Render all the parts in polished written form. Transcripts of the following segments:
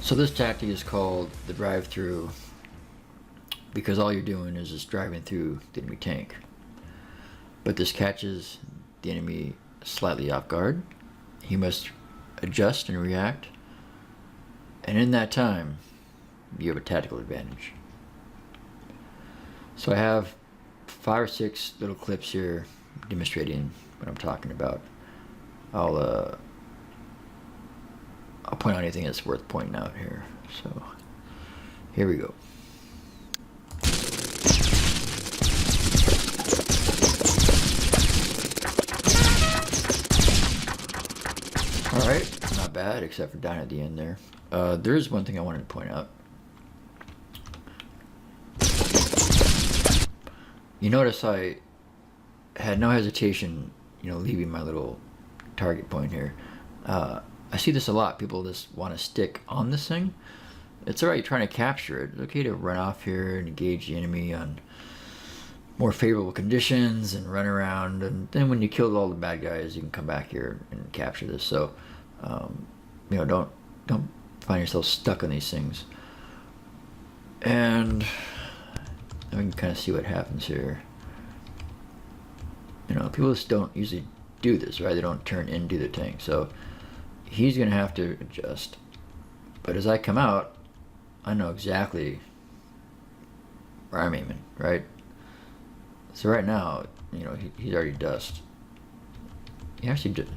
So this tactic is called the drive-through because all you're doing is just driving through the enemy tank. But this catches the enemy slightly off guard. He must adjust and react. And in that time, you have a tactical advantage. So I have 5 or 6 little clips here demonstrating what I'm talking about. I'll point out anything that's worth pointing out here. So here we go. All right, not bad, except for down at the end there. There is one thing I wanted to point out. You notice I had no hesitation, leaving my little target point here. I see this a lot. People just want to stick on this thing. It's alright trying to capture it. It's okay to run off here and engage the enemy on more favorable conditions and run around. And then when you killed all the bad guys, you can come back here and capture this. So, don't find yourself stuck on these things. And we can kind of see what happens here. People just don't usually do this, right? They don't turn into the tank. So he's going to have to adjust. But as I come out, I know exactly where I'm aiming, right? So right now, he's already dust. He actually did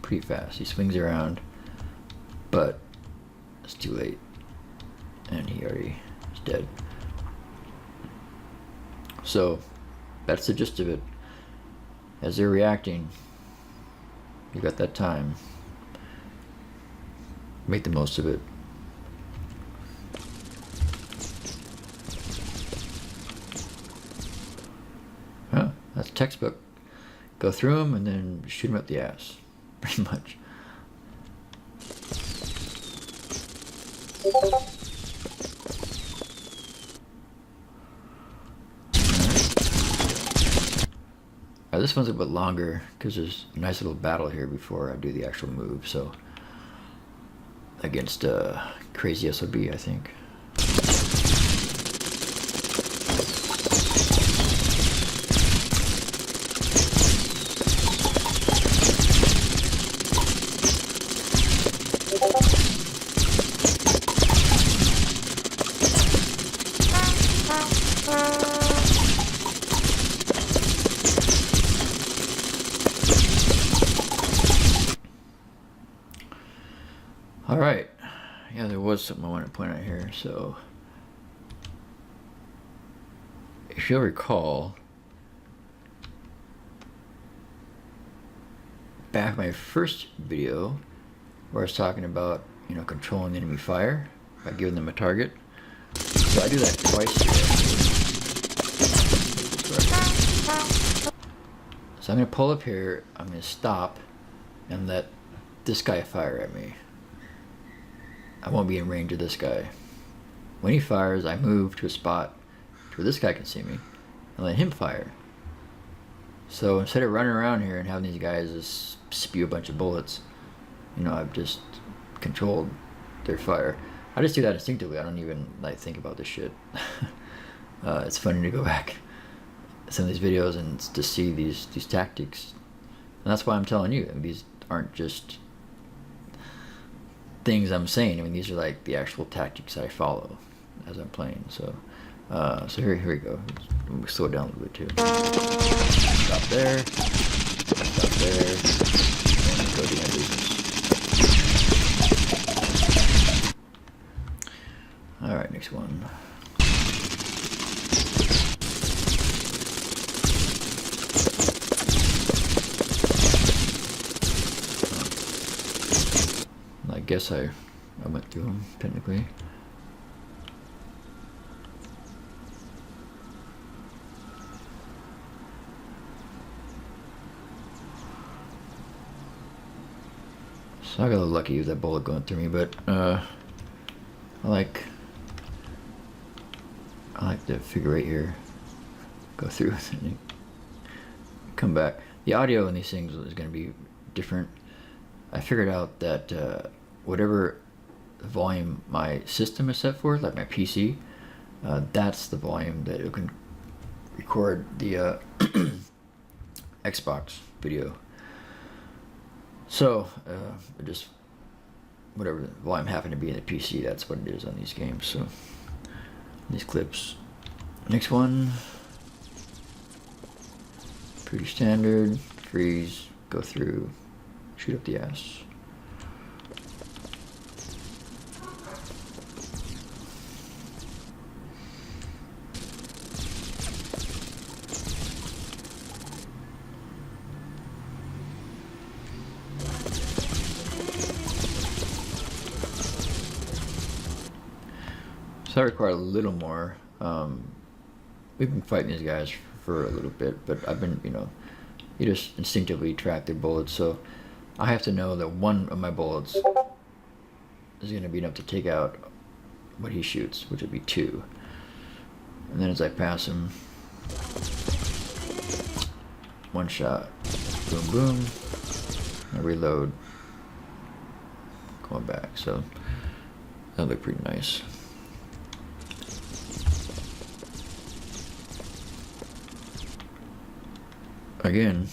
pretty fast. He swings around, but it's too late. And he already is dead. So that's the gist of it. As they're reacting, you got that time. Make the most of it. Huh, that's textbook. Go through them and then shoot them up the ass. Pretty much. This one's a bit longer because there's a nice little battle here before I do the actual move. So against crazy SOB, I think. All right, yeah, there was something I wanted to point out here. So if you'll recall, back in my first video where I was talking about, controlling the enemy fire by giving them a target. So I do that twice here. So I'm going to pull up here, I'm going to stop and let this guy fire at me. I won't be in range of this guy. When he fires, I move to a spot where this guy can see me and let him fire. So instead of running around here and having these guys just spew a bunch of bullets, I've just controlled their fire. I just do that instinctively. I don't even think about this shit. It's funny to go back some of these videos and to see these tactics, and that's why I'm telling you. These aren't just things I'm saying. These are the actual tactics I follow as I'm playing. So here we go. We'll slow it down a little bit too. Stop there. Stop there. And go to the end business. All right, next one. I guess I went through them, technically. So I got a little lucky with that bullet going through me, but I like the figure eight here. Go through and come back. The audio in these things is going to be different. I figured out that whatever volume my system is set for, like my PC, that's the volume that it can record the Xbox video. So just whatever the volume happened to be in the PC, that's what it is on these games. So these clips. Next one, pretty standard. Freeze, go through, shoot up the ass. So that required a little more. We've been fighting these guys for a little bit, but I've been, you just instinctively track their bullets, so I have to know that one of my bullets is going to be enough to take out what he shoots, which would be 2. And then as I pass him, one shot, boom, boom, I reload, going back, so that'll look pretty nice. Again,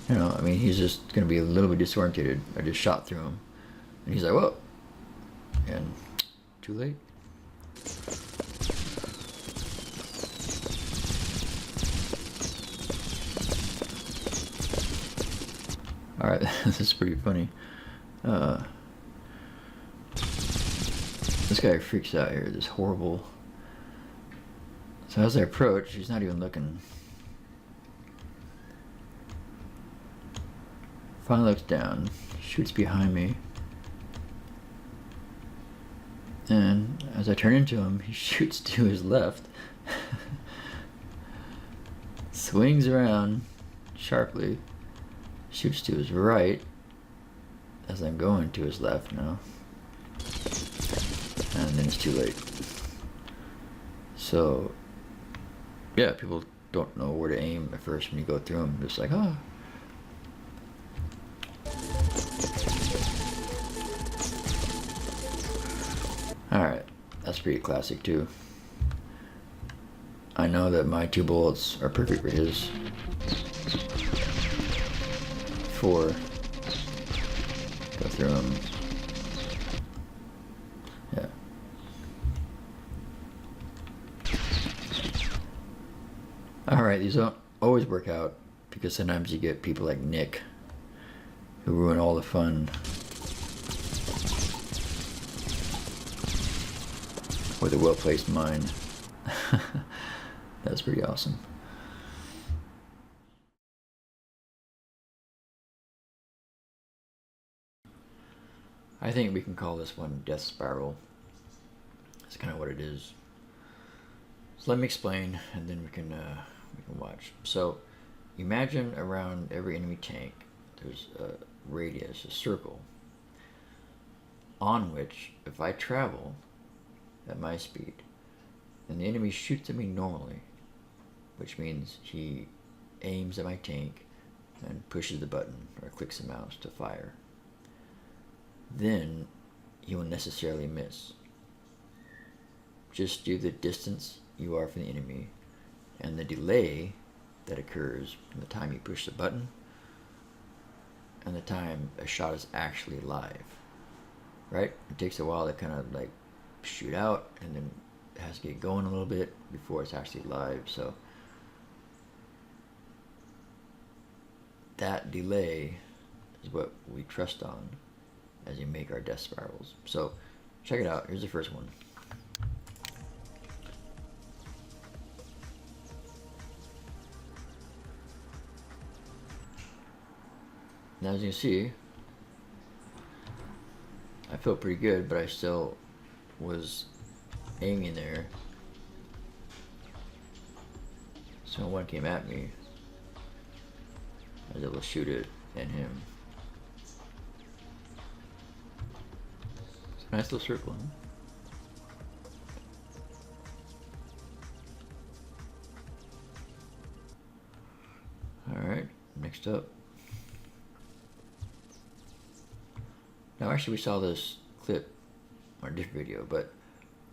I mean, he's just going to be a little bit disoriented. I just shot through him, and he's like, whoa, and too late. Alright, this is pretty funny. This guy freaks out here, this horrible... So as I approach, he's not even looking. Finally looks down, shoots behind me. And as I turn into him, he shoots to his left. Swings around sharply, shoots to his right as I'm going to his left now. And then it's too late. So yeah, people don't know where to aim at first when you go through them. Just like, oh. Alright, that's pretty classic too. I know that my 2 bullets are perfect for his. 4. Go through them. Yeah. Alright, these don't always work out because sometimes you get people like Nick who ruin all the fun with a well-placed mine. That's pretty awesome. I think we can call this one Death Spiral. That's kind of what it is. So let me explain, and then we can watch. So imagine around every enemy tank there's a radius, a circle, on which if I travel at my speed and the enemy shoots at me normally, which means he aims at my tank and pushes the button or clicks the mouse to fire, then he will necessarily miss. Just due to the distance you are from the enemy and the delay that occurs from the time you push the button and the time a shot is actually live, right? It takes a while to kind of like shoot out, and then it has to get going a little bit before it's actually live. So that delay is what we trust on as we make our death spirals. So check it out. Here's the first one. Now as you can see, I felt pretty good, but I still was aiming there. So when one came at me, I was able to shoot it and him. It's a nice little circle, huh? Alright, next up. Now, actually, we saw this clip on a different video, but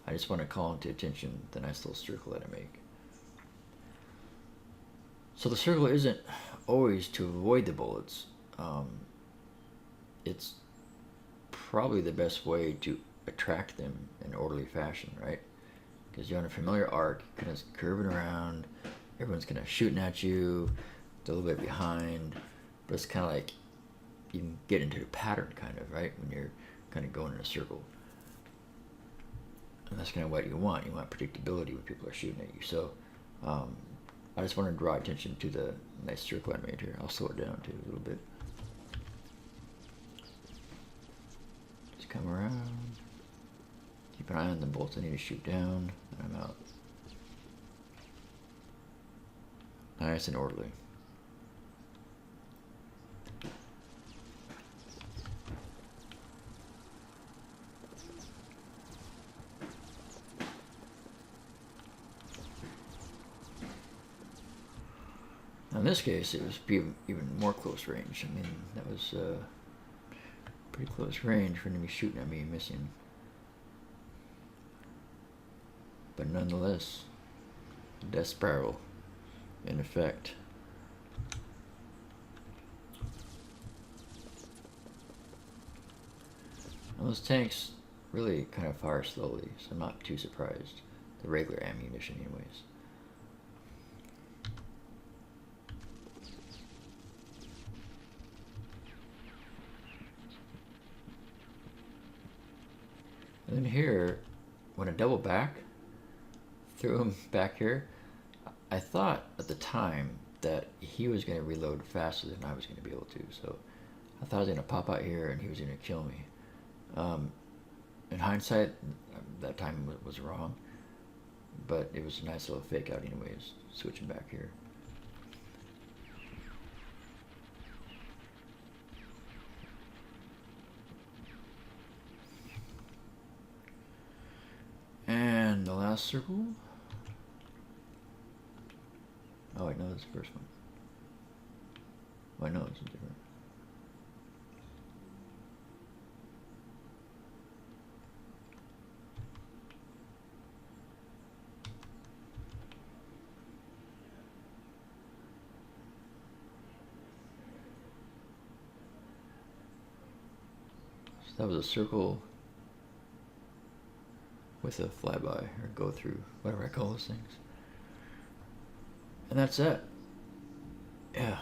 I just want to call into attention the nice little circle that I make. So the circle isn't always to avoid the bullets. It's probably the best way to attract them in an orderly fashion, right? Because you're on a familiar arc, kind of curving around, everyone's kind of shooting at you, a little bit behind, but it's kind of like you can get into a pattern, kind of, right? When you're kind of going in a circle. And that's kind of what you want. You want predictability when people are shooting at you. So I just want to draw attention to the nice circle I made here. I'll slow it down too a little bit. Just come around. Keep an eye on the bolts I need to shoot down. And I'm out. Nice and orderly. In this case, it was even more close range. I mean, that was pretty close range for him to be shooting at me and missing. But nonetheless, death spiral in effect. Well, those tanks really kind of fire slowly, so I'm not too surprised. The regular ammunition anyways. And then here, when I double back, threw him back here, I thought at the time that he was going to reload faster than I was going to be able to. So I thought I was going to pop out here and he was going to kill me. In hindsight, that time was wrong. But it was a nice little fake out anyways, switching back here. And the last circle. Oh, wait, no, that's the first one. Oh, I know it's different. So that was a circle with a flyby or go through, whatever I call those things. And that's it. Yeah.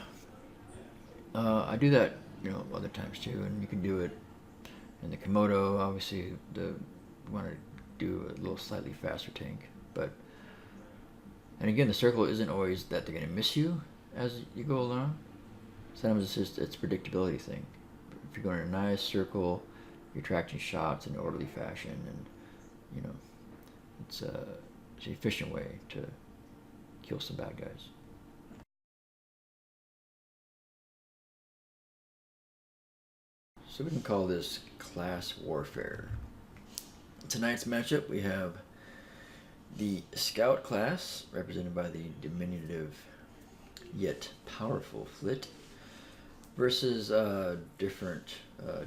I do that, other times too, and you can do it in the Komodo. Obviously, you want to do a little slightly faster tank, and again, the circle isn't always that they're going to miss you as you go along. Sometimes it's a predictability thing. If you're going in a nice circle, you're tracking shots in an orderly fashion, and it's an efficient way to kill some bad guys. So we can call this class warfare. Tonight's matchup, we have the Scout class, represented by the diminutive yet powerful Flit, versus different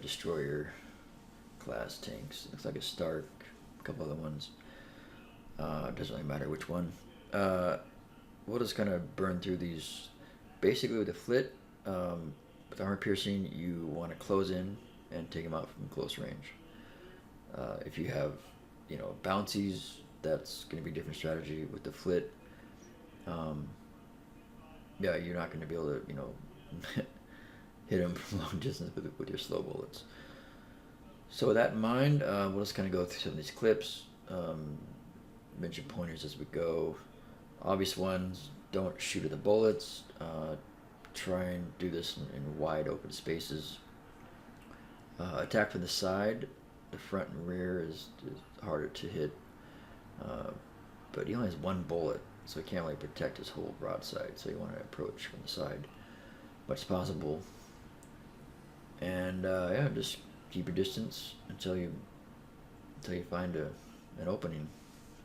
destroyer class tanks. Looks like a Stark, a couple other ones. Doesn't really matter which one. We'll just kind of burn through these. Basically, with the Flit, with armor piercing, you want to close in and take them out from close range. If you have, bouncies, that's going to be a different strategy. With the Flit, yeah, you're not going to be able to, hit them from long distance with your slow bullets. So with that in mind, we'll just kind of go through some of these clips, mention pointers as we go. Obvious ones, don't shoot at the bullets. Try and do this in wide open spaces. Attack from the side. The front and rear is harder to hit. But he only has one bullet, so he can't really protect his whole broadside. So you want to approach from the side as much as possible. And yeah, just keep your distance until you find an opening.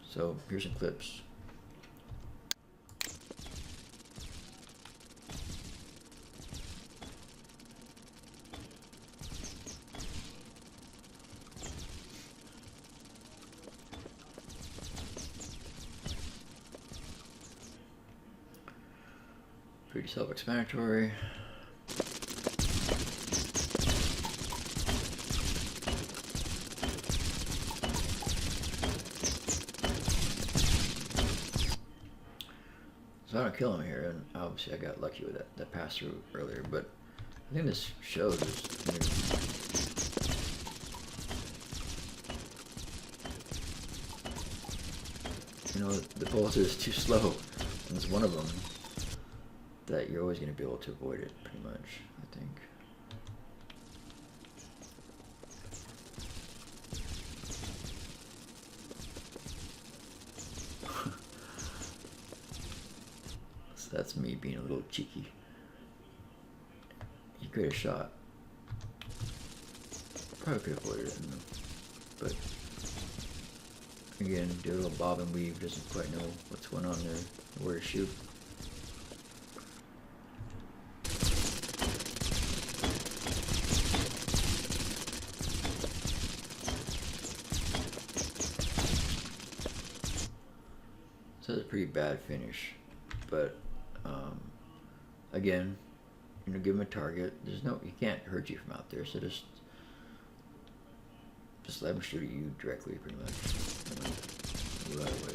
So here's some clips. Pretty self-explanatory. So I don't kill him here, and obviously I got lucky with that pass through earlier, but I think this shows you know, the bullet is too slow, and it's one of them that you're always going to be able to avoid it, pretty much, I think. So that's me being a little cheeky. You create a shot. Probably could have avoided it, but again, do a little bob and weave, doesn't quite know what's going on there, where to shoot. So it's a pretty bad finish, but again, you know, give him a target. There's no, he can't hurt you from out there, so just let him shoot at you directly, pretty much. Right away.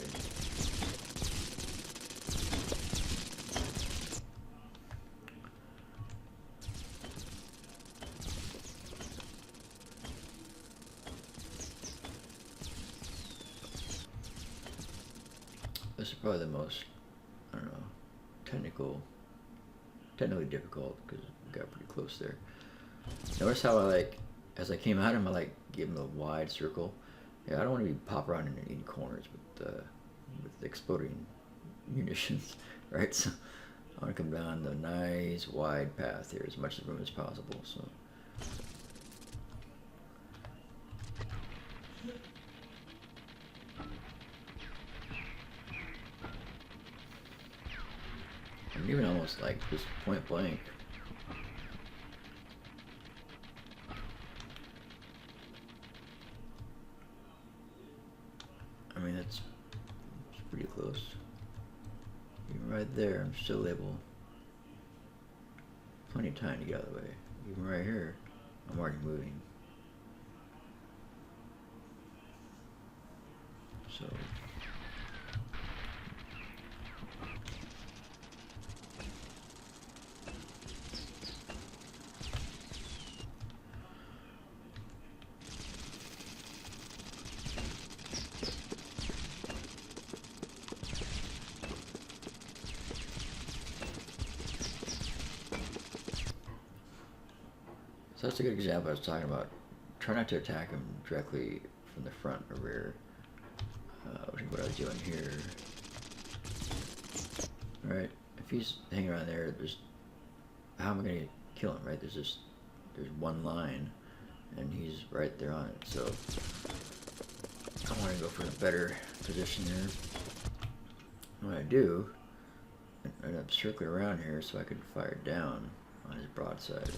This is probably the most, I don't know, technically difficult, because we got pretty close there. Notice how I, like, as I came at him, I like gave him a wide circle. Yeah, I don't want to be pop around in corners with exploding munitions, right? So I want to come down the nice wide path here, as much room as possible. So. And even almost like just point blank. I mean, it's pretty close. Even right there, I'm still able. Plenty of time to get out of the way. Even right here, I'm already moving. So. So that's a good example I was talking about. Try not to attack him directly from the front or rear. Which is what I was doing here. Alright, if he's hanging around there, how am I going to kill him, right? There's one line, and he's right there on it. So I want to go for a better position here. What I do, I end up circling around here so I can fire down on his broadside.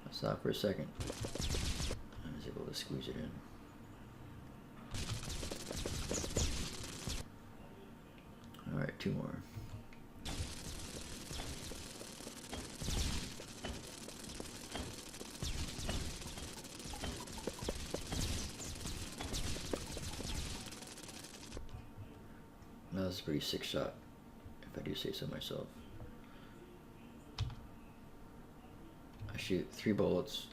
I'll stop for a second. I was able to squeeze it in. Alright, two more. Now that's a pretty sick shot, if I do say so myself. I shoot 3 bullets.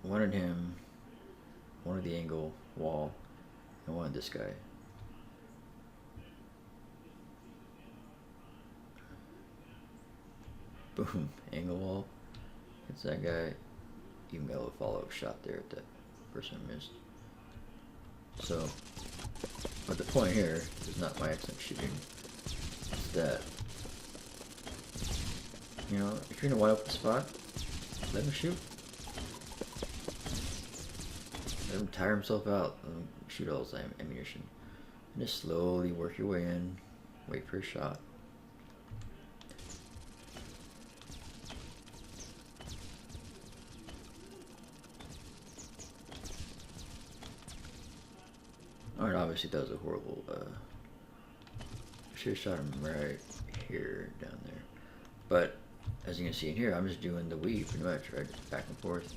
One at him, one at the angle wall, and one at this guy. Boom, angle wall. It's that guy. Even got a little follow-up shot there at that person I missed. So, but the point here is not my excellent shooting. It's that, you know, if you're in a wide open spot, let him shoot. Let him tire himself out and shoot all his ammunition. And just slowly work your way in, wait for a shot. Alright, obviously that was a horrible should have shot him right here, down there. But as you can see in here, I'm just doing the weave pretty much, right? Just back and forth.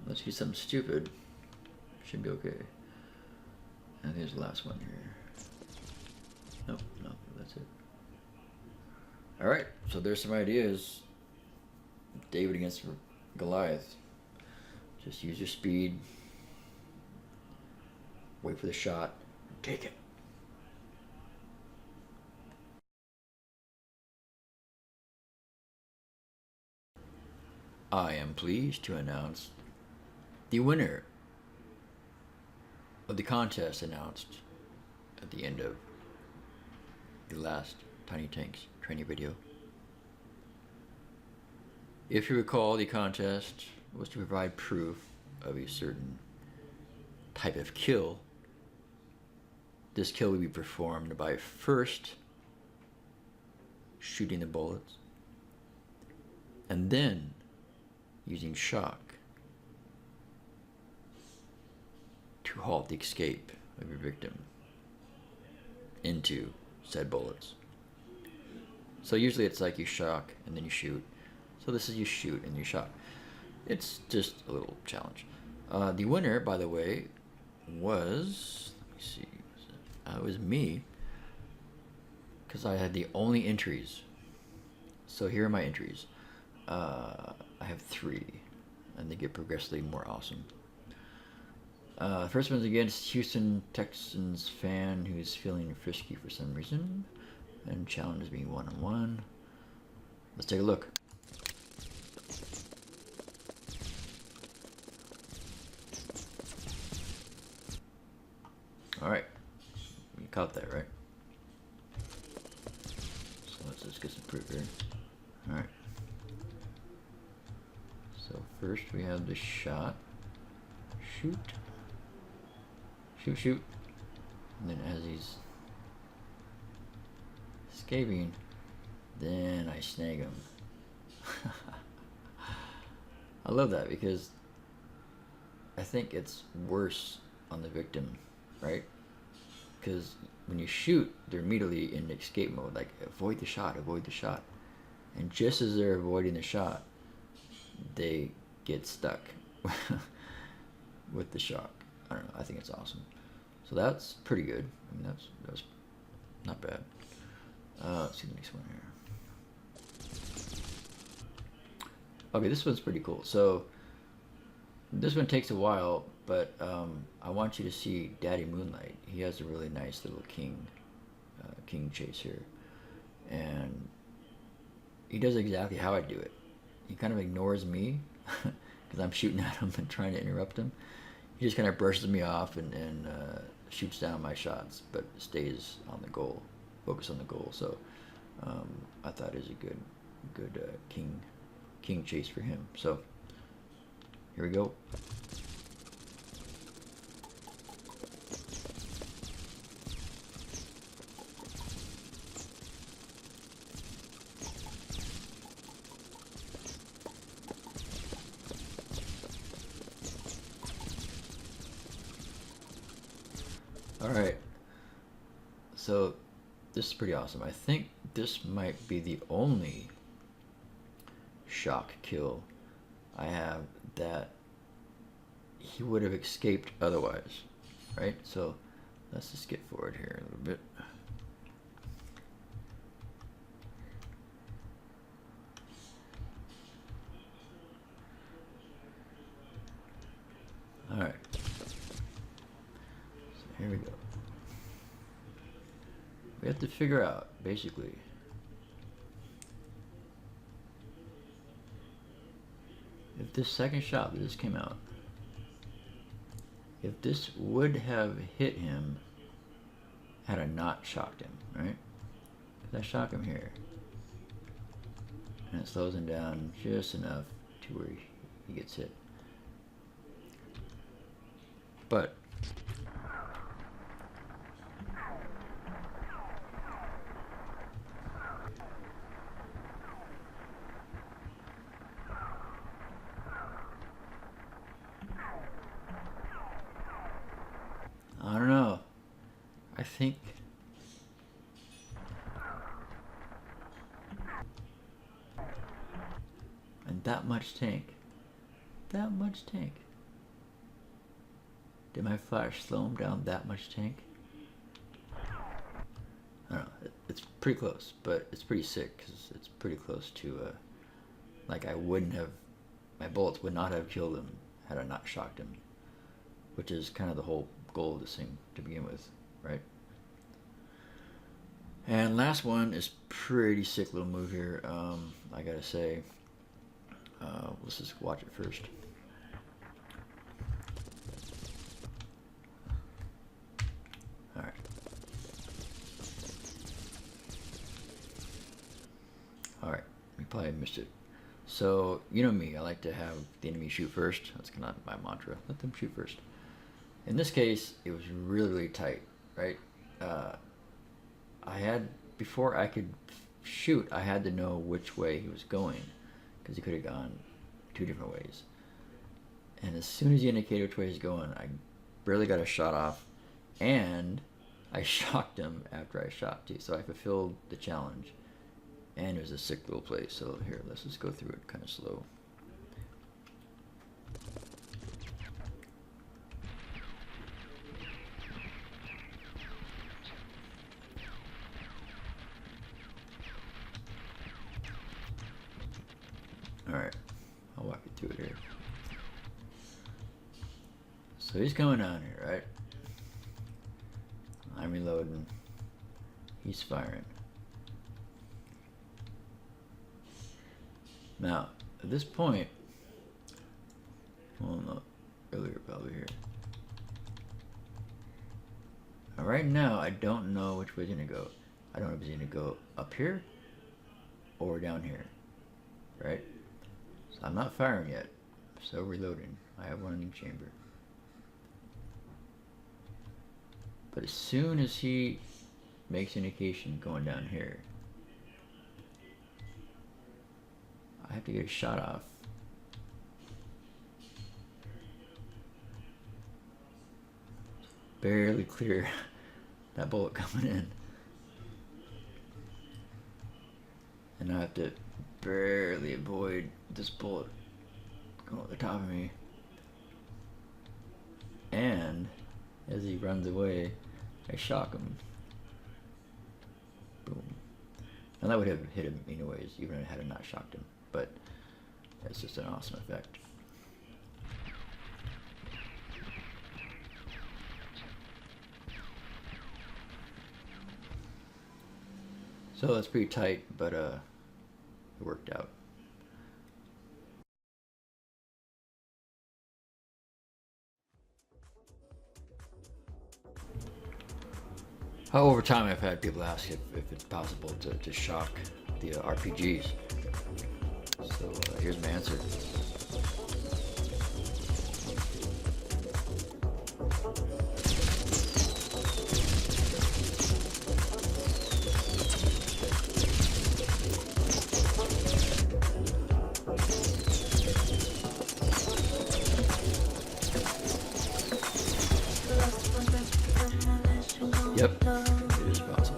Let's get something stupid. Should be okay. I think there's the last one here. Nope, nope, that's it. Alright, so there's some ideas. David against Goliath. Just use your speed. Wait for the shot. Take it. I am pleased to announce the winner of the contest announced at the end of the last Tiny Tanks training video. If you recall, the contest was to provide proof of a certain type of kill. This kill would be performed by first shooting the bullets and then using shock to halt the escape of your victim into said bullets. So usually it's like you shock and then you shoot. So this is you shoot and you shock. It's just a little challenge. The winner, by the way, was, let me see, it was me, because I had the only entries. So here are my entries. I have 3, and they get progressively more awesome. First one's against Houston Texans fan who's feeling frisky for some reason and challenges me one-on-one. Let's take a look. Alright, you caught that, right? So let's just get some proof here. Alright. So first we have the shot. Shoot. Shoot, shoot. And then as he's escaping, then I snag him. I love that because I think it's worse on the victim, right? Because when you shoot, they're immediately in escape mode, like avoid the shot, avoid the shot. And just as they're avoiding the shot, they get stuck with the shock. I don't know, I think it's awesome. So that's pretty good. I mean, that's not bad. Let's see the next one here. Okay, this one's pretty cool. So this one takes a while, but I want you to see Daddy Moonlight. He has a really nice little king chase here, and he does exactly how I do it. He kind of ignores me because I'm shooting at him and trying to interrupt him. He just kind of brushes me off and shoots down my shots, but stays on the goal, focus on the goal. So I thought it was a good king chase for him. So here we go. Alright, so this is pretty awesome. I think this might be the only shock kill I have that he would have escaped otherwise, right? So let's just get forward here a little bit. Alright. Here we go. We have to figure out, basically, if this second shot that just came out, if this would have hit him had I not shocked him, right? Because I shock him here. And it slows him down just enough to where he gets hit. But I think. And that much tank. That much tank. Did my flash slow him down that much tank? I don't know. It's pretty close, but it's pretty sick because it's pretty close to, like I wouldn't have, my bullets would not have killed him had I not shocked him, which is kind of the whole goal of this thing to begin with, right? And last one is pretty sick little move here. I gotta say, let's just watch it first. All right. All right. We probably missed it. So you know me, I like to have the enemy shoot first. That's kind of my mantra. Let them shoot first. In this case, it was really, really tight, right? I had, before I could shoot, I had to know which way he was going, because he could have gone 2 different ways. And as soon as he indicated which way he's going, I barely got a shot off, and I shocked him after I shot too. So I fulfilled the challenge, and it was a sick little play. So here, let's just go through it kind of slow. Alright, I'll walk you through it here. So he's coming down here, right? I'm reloading. He's firing. Now, at this point, well, no, earlier probably here. Now, right now, I don't know which way he's gonna go. I don't know if he's gonna go up here or down here, right? So I'm not firing yet, so reloading. I have one in the chamber. But as soon as he makes indication going down here, I have to get a shot off. Barely clear that bullet coming in. And I have to barely avoid this bullet going over the top of me. And as he runs away, I shock him. Boom. And that would have hit him anyways, even if I had not shocked him. But it's just an awesome effect. So it's pretty tight, but it worked out. Over time, I've had people ask if it's possible to shock the RPGs. So here's my answer. Yep, it is possible.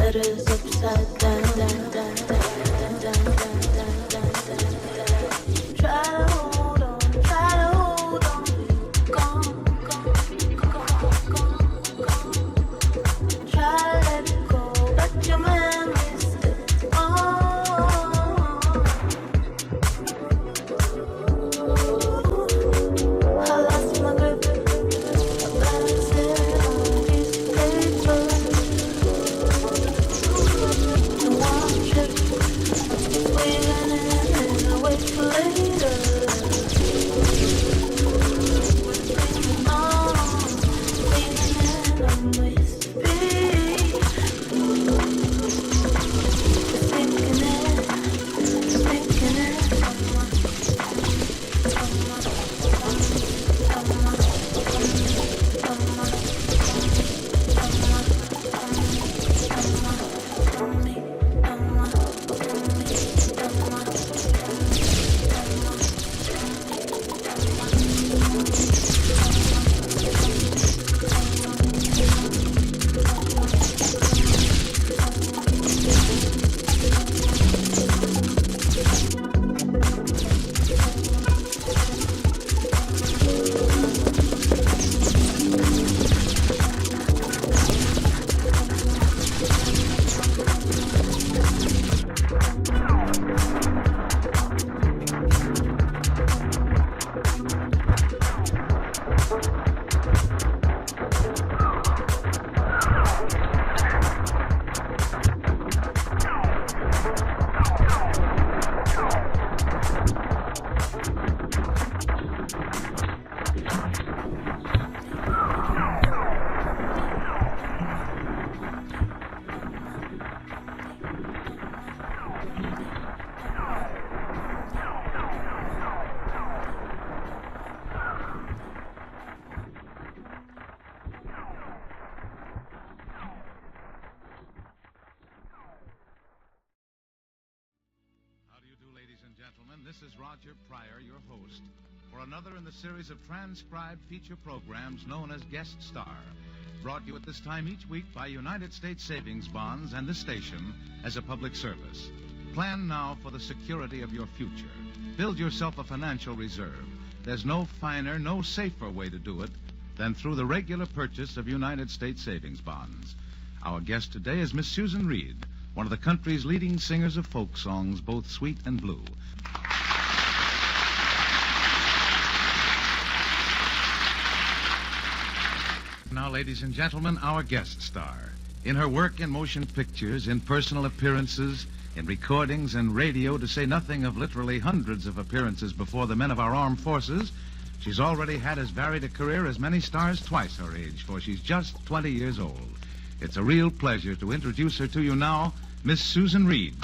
letters upside down. Try to hold on, try to hold on. Gone. Try to let it go, but your memory slips on. I lost my grip, I balanced it on a piece of paper. And one trip, waiting and I wait for later. This is Roger Pryor, your host, for another in the series of transcribed feature programs known as Guest Star, brought you at this time each week by United States Savings Bonds and this station as a public service. Plan now for the security of your future. Build yourself a financial reserve. There's no finer, no safer way to do it than through the regular purchase of United States Savings Bonds. Our guest today is Miss Susan Reed, one of the country's leading singers of folk songs, both sweet and blue. Now, ladies and gentlemen, our guest star. In her work in motion pictures, in personal appearances, in recordings and radio, to say nothing of literally hundreds of appearances before the men of our armed forces, she's already had as varied a career as many stars twice her age, for she's just 20 years old. It's a real pleasure to introduce her to you now, Miss Susan Reed.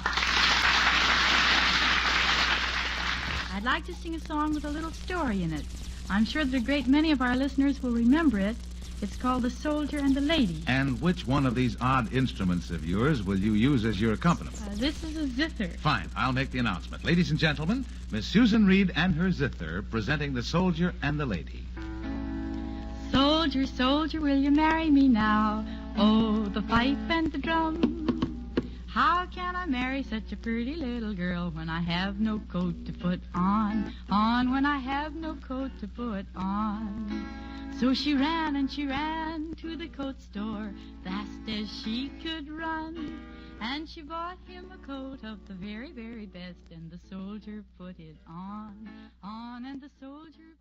I'd like to sing a song with a little story in it. I'm sure that a great many of our listeners will remember it. It's called The Soldier and the Lady. And which one of these odd instruments of yours will you use as your accompaniment? This is a zither. Fine. I'll make the announcement. Ladies and gentlemen, Miss Susan Reed and her zither presenting The Soldier and the Lady. Soldier, soldier, will you marry me now? Oh, the pipe and the drum. How can I marry such a pretty little girl when I have no coat to put on, when I have no coat to put on? So she ran and she ran to the coat store, fast as she could run. And she bought him a coat of the very, very best, and the soldier put it on, and the soldier